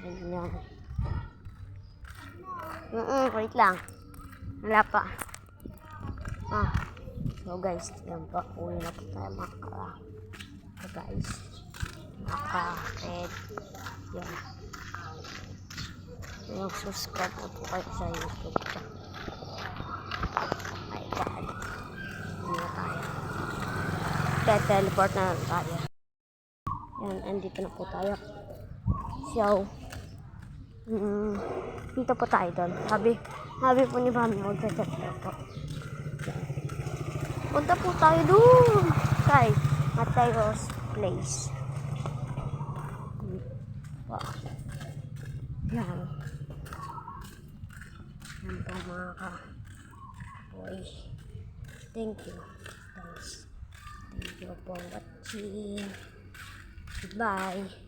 Ganyan. Wait lang. Wala pa. So guys, yan pa. Uwi na po tayo guys. Red. Yan. Yung subscribe na po kayo sa YouTube. My God. Hindi na tayo. Kaya teleport na lang tayo. Yan, andito na po tayo. So, dito po tayo doon. Sabi po ni Mami, mag-chat po. Punta po tayo doon. Kay Mateo's Place. Wow. Yan. Yan po mga ka-boy. Thank you guys. Thank you for watching. Goodbye.